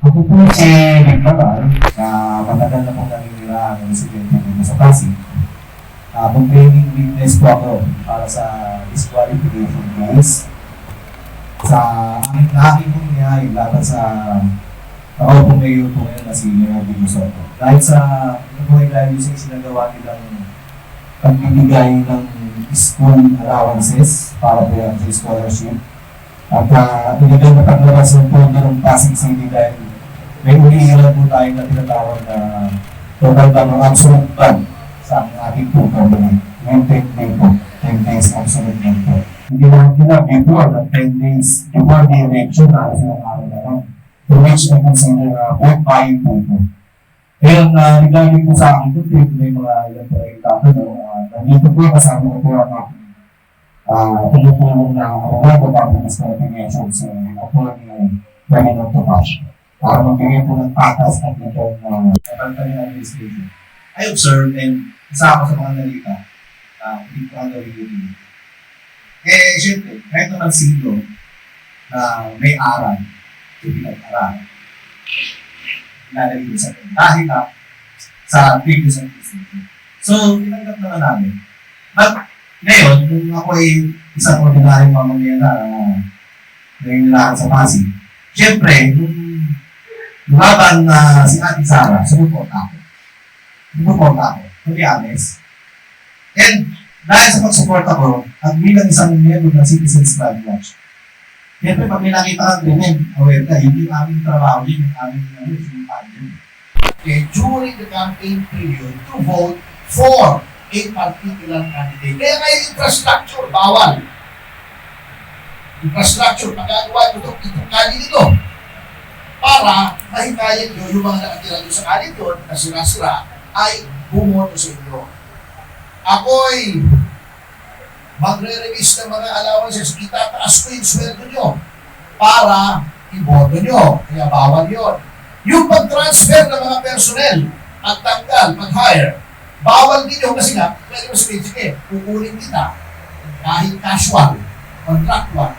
Ako po si Rick Naval, na matagal na pong naninirahan ng residente dito sa Pasig. Kung training witness po ako para sa disqualification case sa aking pong niyahay laban sa ako pong mayor po ngayon na si Mayor Vico Soto. Dahil sa dahil sa isinagawa nilang pagbibigay ng school allowances para po yan sa scholarship. At binigay na paglabas ng pondo ng Pasig City dahil may ulihilan po tayo na tinatawag na total ban absolute ban sa ating po company. Ngayon 10 day po, 10 days absolute ban po. Hindi naman before the 10 days before the election na silang araw na lang, to which I consider vote buying po po. Ngayon, regarding po sa akin po, may mga ilang po ay tatanong, nandito po kasama ko po ang tumutulong na award of happiness qualification sa ako ni Panginoon Topacio para magbigay po ng patas at itong Pantay Administration. I observe and isa ako sa mga nalita hindi ko ang gawin. Siyempre, kahit naman sino na may aral, pinag-aral, ilalagay sa akin dahil sa previous administration. So, tinanggap naman namin. But, ngayon, kung ako ay isang ordinaryong mamamayan na nangyayari sa Pasig, siyempre, nung lumaban na si Ate Sara, sumuport ako. To be honest. And dahil sa pag-support ako, at bilang isang member ng Citizens Club Watch, siyempre, pag may nakita kang ganyan, aware ka, hindi aming trabaho yun, yung aming sinupan yun. Okay, during the campaign period to vote for a particular candidate. Kaya nga yung infrastructure, bawal. Infrastructure, magagawa itong candidate ito. Para mahikayan nyo yung mga nakatira doon sa candidate doon na sira-sira ay bumoto sa inyo. Ako'y magre-release ng mga allowances, itataas ko yung sweldo nyo para iboto nyo. Kaya bawal yun. Yung pag-transfer ng mga personnel at tanggal, mag-hire, bawal din yun kasi nga, pwede mo sabihin, sige, kukunin kita kahit casual, contractual,